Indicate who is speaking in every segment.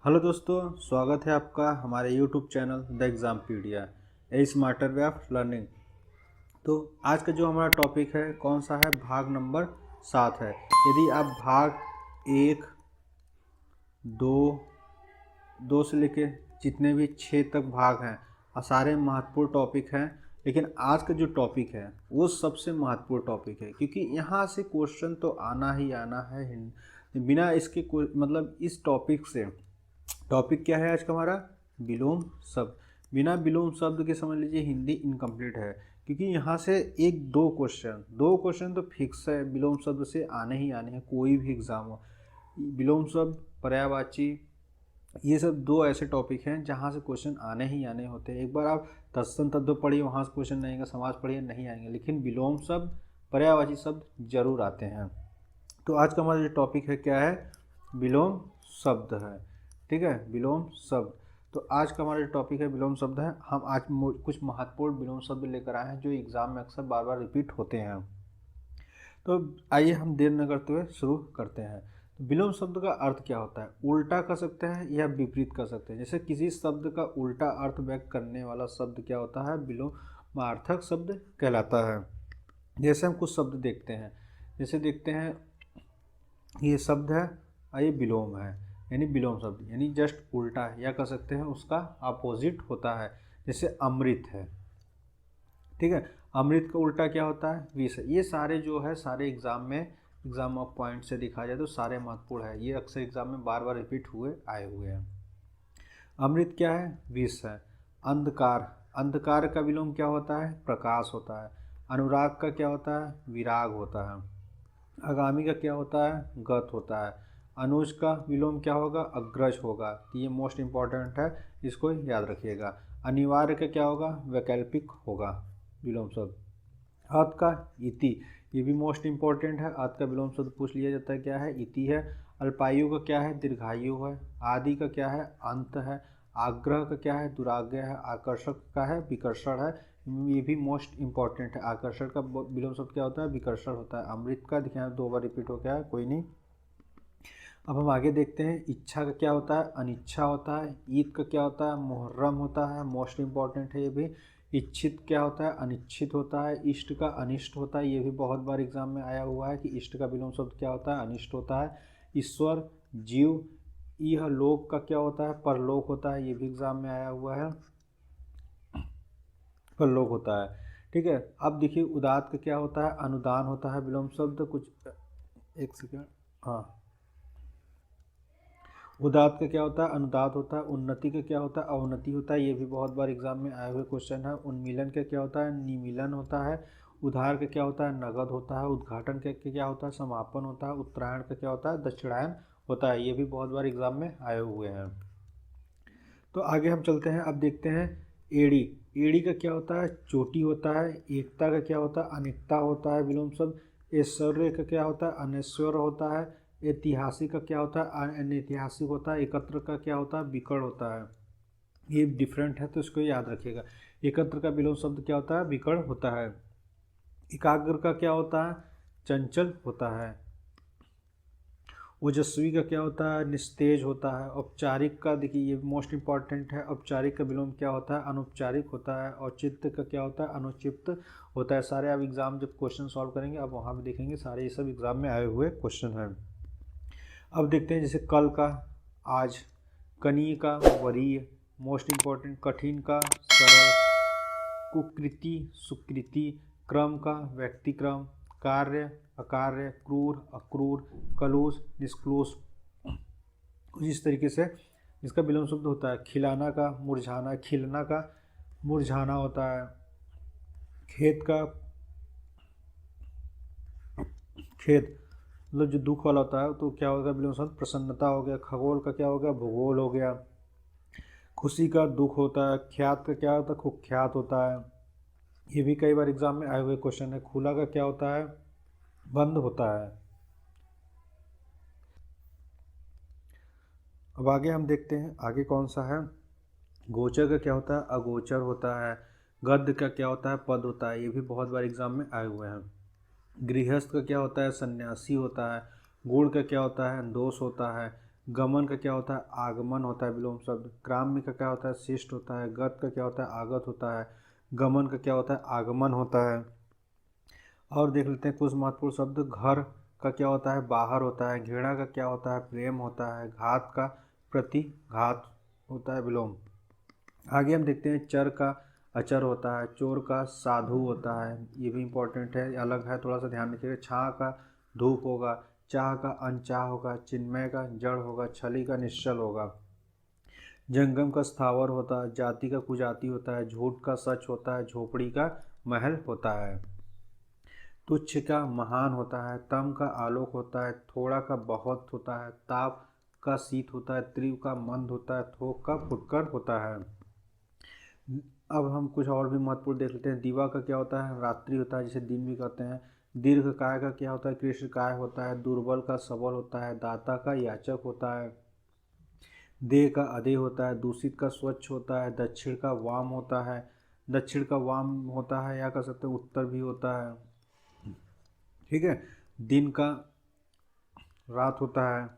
Speaker 1: Hello दोस्तों, स्वागत है आपका हमारे YouTube channel the Exampedia a smarter way of learning. तो आज का जो हमारा टॉपिक है कौन सा है, भाग नंबर 7 है। यदि आप भाग 1, 2, 2 से लेके जितने भी 6 तक भाग हैं और सारे महत्वपूर्ण टॉपिक हैं, लेकिन आज का जो टॉपिक है वो सबसे महत्वपूर्ण टॉपिक है, क्योंकि यहाँ से क्वेश्चन तो आना ही आना है। बिना इसके मतलब इस टॉपिक से, टॉपिक क्या है आज का हमारा, विलोम शब्द। बिना विलोम शब्द के समझ लीजिए हिंदी इनकम्प्लीट है, क्योंकि यहाँ से दो क्वेश्चन तो फिक्स है विलोम शब्द से आने ही आने हैं, कोई भी एग्जाम हो। विलोम शब्द, पर्यायवाची, ये सब दो ऐसे टॉपिक हैं जहाँ से क्वेश्चन आने ही आने होते हैं। एक बार आप तत्सम तत्व पढ़िए, वहाँ से क्वेश्चन नहीं आएंगे, समाज पढ़िए नहीं आएंगे, लेकिन विलोम शब्द, पर्यायवाची शब्द जरूर आते हैं। तो आज का हमारा जो टॉपिक है क्या है, विलोम शब्द है। ठीक है, विलोम शब्द। तो आज का हमारा जो टॉपिक है विलोम शब्द है। हम आज कुछ महत्वपूर्ण विलोम शब्द लेकर आए हैं जो एग्जाम में अक्सर बार बार रिपीट होते हैं। तो आइए हम देर न करते हुए शुरू करते हैं। तो विलोम शब्द का अर्थ क्या होता है, उल्टा कर सकते हैं या विपरीत कर सकते हैं। जैसे किसी शब्द का उल्टा अर्थ व्यक्त करने वाला शब्द क्या होता है, विलोमार्थक शब्द कहलाता है। जैसे हम कुछ शब्द देखते हैं, जैसे देखते हैं ये शब्द है और ये विलोम है, यानी विलोम शब्द यानी जस्ट उल्टा है, या कह सकते हैं उसका अपोजिट होता है। जैसे अमृत है, ठीक है, अमृत का उल्टा क्या होता है, विष है। ये सारे जो है सारे एग्जाम ऑफ पॉइंट से दिखा जाए तो सारे महत्वपूर्ण है, ये अक्सर एग्जाम में बार बार रिपीट आए हुए हैं। अमृत क्या है, विष है। अंधकार, अंधकार का विलोम क्या होता है, प्रकाश होता है। अनुराग का क्या होता है, विराग होता है। आगामी का क्या होता है, गत होता है। अनुज का विलोम क्या होगा, अग्रज होगा। तो ये मोस्ट इंपॉर्टेंट है, इसको याद रखिएगा। अनिवार्य का क्या होगा, वैकल्पिक होगा विलोम शब्द। अत का इति, ये भी मोस्ट इंपॉर्टेंट है। अत का विलोम शब्द पूछ लिया जाता है, क्या है, इति है। अल्पायु का क्या है, दीर्घायु है। आदि का क्या है, अंत है। आग्रह का क्या है, दुराग्रह है। आकर्षक का है, विकर्षण है। ये भी मोस्ट इंपॉर्टेंट है। आकर्षण का विलोम शब्द क्या होता है, विकर्षण होता है। अमृत का देखिए 2 बार रिपीट हो गया है, कोई नहीं। अब हम आगे देखते हैं, इच्छा का क्या होता है, अनिच्छा होता है। ईद का क्या होता है, मुहर्रम होता है, मोस्ट इंपॉर्टेंट है ये भी। इच्छित क्या होता है, अनिश्चित होता है। इष्ट का अनिष्ट होता है, ये भी बहुत बार एग्जाम में आया हुआ है कि इष्ट का विलोम शब्द क्या होता है, अनिष्ट होता है। ईश्वर, जीव, यह लोक का क्या होता है, परलोक होता है, ये भी एग्जाम में आया हुआ है, परलोक होता है। ठीक है, अब देखिए उदात का क्या होता है, अनुदान होता है विलोम शब्द। कुछ एक सेकेंड, हाँ, उदात का क्या होता है, अनुदात होता है। उन्नति का क्या होता है, अवनति होता है, ये भी बहुत बार एग्जाम में आए हुए क्वेश्चन है। उन्मीलन का क्या होता है, निमीलन होता है। उधार का क्या होता है, नगद होता है। उद्घाटन का क्या होता है, समापन होता है। उत्तरायण का क्या होता है, दक्षिणायन होता है, ये भी बहुत बार एग्जाम में आए हुए हैं। तो आगे हम चलते हैं, अब देखते हैं एड़ी। एड़ी का क्या होता है, चोटी होता है। एकता का क्या होता है, अनेकता होता है विलोम शब्द। ऐश्वर्य का क्या होता है, अनैश्वर्य होता है। ऐतिहासिक का क्या होता है, अनैतिहासिक होता है। एकत्र का क्या होता है, विकर्ण होता है। ये डिफरेंट है तो इसको याद रखिएगा। एकत्र का विलोम शब्द क्या होता है, विकर्ण होता है। एकाग्र का क्या होता है, चंचल होता है। ओजस्वी का क्या होता है, निस्तेज होता है। औपचारिक का देखिए ये मोस्ट इंपॉर्टेंट है, औपचारिक का विलोम क्या होता है, अनौपचारिक होता है। औचित्य का क्या होता है, अनुचित होता है। सारे अब एग्जाम जब क्वेश्चन सॉल्व करेंगे अब वहाँ भी देखेंगे, सारे ये सब एग्जाम में आए हुए क्वेश्चन हैं। अब देखते हैं जैसे कल का, आज। कनीय का, वरीय। मोस्ट इंपॉर्टेंट, कठिन का, सरल। कुकृति, सुकृति। क्रम का, व्यक्तिक्रम। कार्य, अकार्य। क्रूर, अक्रूर। कलुष, निष्क्लुष। कुछ इस तरीके से इसका विलोम शब्द होता है। खिलाना का, मुरझाना। खिलना का मुरझाना होता है। खेत का, खेत मतलब जो दुख वाला होता है तो क्या होगा विलोम शब्द, प्रसन्नता हो गया। खगोल का क्या हो गया, भूगोल हो गया। खुशी का दुख होता है। ख्यात का क्या होता है, कुख्यात होता है, ये भी कई बार एग्जाम में आए हुए क्वेश्चन है। खुला का क्या होता है, बंद होता है। अब आगे हम देखते हैं आगे कौन सा है। गोचर का क्या होता है, अगोचर होता है। गद्य का क्या होता है, पद होता है, ये भी बहुत बार एग्जाम में आए हुए हैं। गृहस्थ का क्या होता है, सन्यासी होता है। गुण का क्या होता है, दोष होता है। गमन का क्या होता है, आगमन होता है विलोम शब्द। ग्राम्य का क्या होता है, शिष्ट होता है। गत का क्या होता है, आगत होता है। गमन का क्या होता है, आगमन होता है। और देख लेते हैं कुछ महत्वपूर्ण शब्द। घर का क्या होता है, बाहर होता है। घृणा का क्या होता है, प्रेम होता है। घात का प्रतिघात होता है विलोम। आगे हम देखते हैं चर का अचर होता है। चोर का साधु होता है, ये भी इम्पोर्टेंट है, अलग है, थोड़ा सा ध्यान रखिएगा। छाह का धूप होगा। चाह का अनचाह होगा। चिन्मय का जड़ होगा। छली का निश्चल होगा। जंगम का स्थावर होता है। जाति का कुजाति होता है। झूठ का सच होता है। झोपड़ी का महल होता है। तुच्छ का महान होता है। तम का आलोक होता है। थोड़ा का बहुत होता है। ताप का शीत होता है। तीव्र का मंद होता है। थोक का फुटकर होता है। अब हम कुछ और भी महत्वपूर्ण देख लेते हैं। दिवा का क्या होता है, रात्रि होता है, जिसे दिन भी कहते हैं। दीर्घ काय का क्या होता है, कृष्ण काय होता है। दुर्बल का सबल होता है। दाता का याचक होता है। देह का अधेय होता है। दूषित का स्वच्छ होता है। दक्षिण का वाम होता है। दक्षिण का वाम होता है, या कह सकते हैं उत्तर भी होता है। ठीक है। दिन का रात होता है।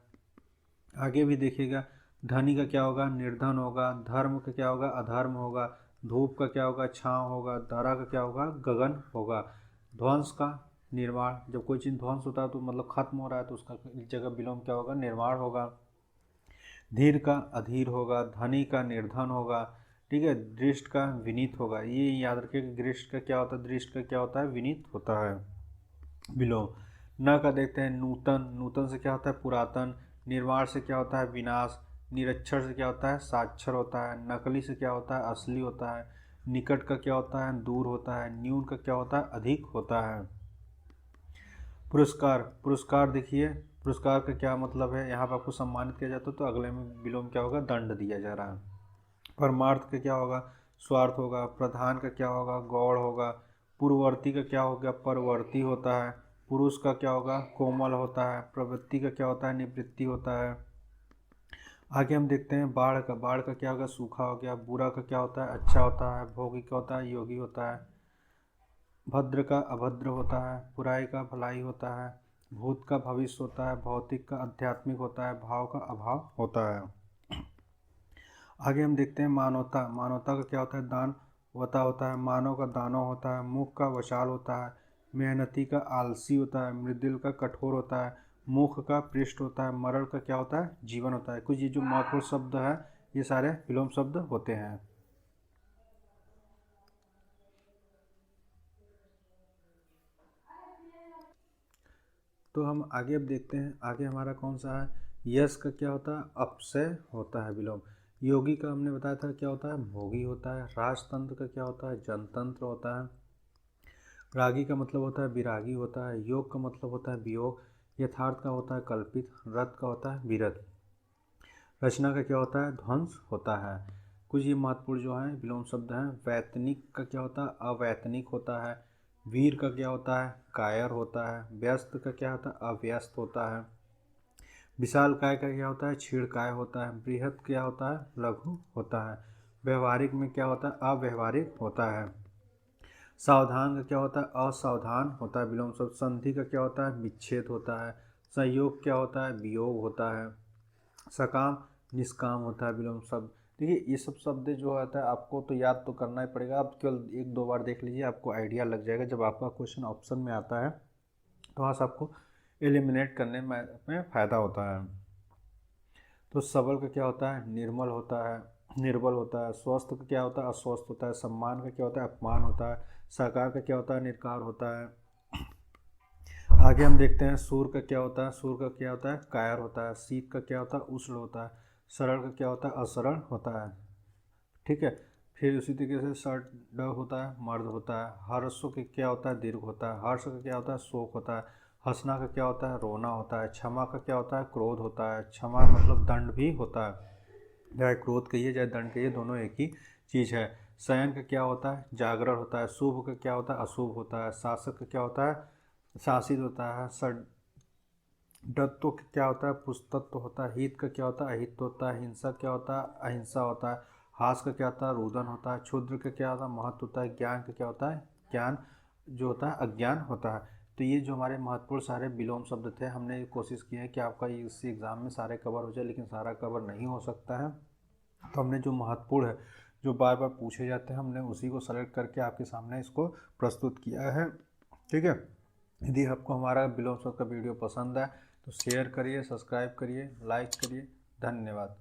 Speaker 1: आगे भी देखिएगा। धनी का क्या होगा, निर्धन होगा। धर्म का क्या होगा, अधर्म होगा। धूप का क्या होगा, छाँव होगा। धरा का क्या होगा, गगन होगा। ध्वंस का निर्माण, जब कोई चीज़ ध्वंस होता है तो मतलब खत्म हो रहा है, तो उसका जगह विलोम क्या होगा, निर्माण होगा। धीर का अधीर होगा। धनी का निर्धन होगा। ठीक है। दृष्ट का विनीत होगा। ये याद रखिए, दृष्ट का क्या होता है, दृष्ट का क्या होता है, विनीत होता है विलोम। न का देखते हैं नूतन। नूतन से क्या होता है, पुरातन। निर्वाण से क्या होता है, विनाश। निरक्षर से क्या होता है, साक्षर होता है। नकली से क्या होता है, असली होता है। निकट का क्या होता है, दूर होता है। न्यून का क्या होता है, अधिक होता है। पुरस्कार। पुरस्कार देखिए, पुरस्कार का क्या मतलब है, यहाँ पर आपको सम्मानित किया जाता है, तो अगले में विलोम क्या होगा, दंड दिया जा रहा है। परमार्थ का क्या होगा, स्वार्थ होगा। प्रधान का क्या होगा, गौड़ होगा। पूर्ववर्ती का क्या होगा, परवर्ती होता है। पुरुष का क्या होगा, कोमल होता है। प्रवृत्ति का क्या होता है, निवृत्ति होता है। आगे हम देखते हैं बाढ़ का। बाढ़ का क्या होगा, सूखा हो गया। बुरा का क्या होता है, अच्छा होता है। भोगी क्या होता है, योगी होता है। भद्र का अभद्र होता है। बुराई का भलाई होता है। भूत का भविष्य होता है। भौतिक का आध्यात्मिक होता है। भाव का अभाव होता है। आगे हम देखते हैं मानवता। मानवता का क्या होता है, दानवता होता है। मानव का दानव होता है। मुख का वशाल होता है। मेहनती का आलसी होता है। मृदुल का कठोर होता है। मुख का पृष्ठ होता है। मरण का क्या होता है, जीवन होता है। कुछ ये जो महत्वपूर्ण शब्द है, ये सारे विलोम शब्द होते हैं। तो हम आगे अब देखते हैं, आगे हमारा कौन सा है। यश का क्या होता है, अपशय होता है विलोम। योगी का हमने बताया था क्या होता है, भोगी होता है। राजतंत्र का क्या होता है, जनतंत्र होता है। रागी का मतलब होता है विरागी होता है। योग का मतलब होता है वियोग। यथार्थ का होता है कल्पित। रथ का होता है विरत। रचना का क्या होता है, ध्वंस होता है। कुछ ये महत्वपूर्ण जो है विलोम शब्द हैं। वैतनिक का क्या होता है, अवैतनिक होता है। वीर का क्या होता है, कायर होता है। व्यस्त का क्या होता है, अव्यस्त होता है। विशाल काय का क्या होता है, क्षीण काय होता है। बृहत क्या होता है, लघु होता है। व्यवहारिक में क्या होता है, अव्यवहारिक होता है। सावधान का क्या होता है, असावधान होता है विलोम शब्द। संधि का क्या होता है, विच्छेद होता है। संयोग क्या होता है, वियोग होता है। सकाम निष्काम होता है विलोम शब्द। देखिए ये सब शब्द जो होता है आपको तो याद तो करना ही पड़ेगा। आप केवल एक दो बार देख लीजिए, आपको आइडिया लग जाएगा। जब आपका क्वेश्चन ऑप्शन में आता है तो वहाँ से आपको एलिमिनेट करने में फ़ायदा होता है। तो सबल का क्या होता है, निर्मल होता है, निर्बल होता है। स्वस्थ का क्या होता है, अस्वस्थ होता है। सम्मान का क्या होता है, अपमान होता है। साकार का क्या होता है, निरकार होता है। आगे हम देखते हैं सूर का क्या होता है। सूर का क्या होता है, कायर होता है। शीत का क्या होता है, उष्ण होता है। सरल का क्या होता है, असरल होता है। ठीक है। फिर उसी तरीके से ड होता है, मर्द होता है। हर्ष का क्या होता है, दीर्घ होता है। हर्ष का क्या होता है, शोक होता है। हंसना का क्या होता है, रोना होता है। क्षमा का क्या होता है, क्रोध होता है। क्षमा मतलब दंड भी होता है, चाहे क्रोध कहिए चाहे दंड कहिए, दोनों एक ही चीज़ है। शयन का क्या होता है, जागरण होता है। शुभ का क्या होता है, अशुभ होता है। शासक का क्या होता है, शासित होता है। डत्व का क्या होता है, पुस्तत्व होता है। हित का क्या होता है, अहित होता है। हिंसा क्या होता है, अहिंसा होता है। हास का क्या होता है, रुदन होता है। क्षुद्र का क्या होता है, महत्व होता है। ज्ञान का क्या होता है, ज्ञान जो होता है अज्ञान होता है। तो ये जो हमारे महत्वपूर्ण सारे विलोम शब्द थे, हमने कोशिश की है कि आपका इसी एग्ज़ाम में सारे कवर हो जाए, लेकिन सारा कवर नहीं हो सकता है। तो हमने जो महत्वपूर्ण है, जो बार बार पूछे जाते हैं, हमने उसी को सेलेक्ट करके आपके सामने इसको प्रस्तुत किया है। ठीक है, यदि आपको हमारा विलोम शब्द का वीडियो पसंद आए तो शेयर करिए, सब्सक्राइब करिए, लाइक करिए। धन्यवाद।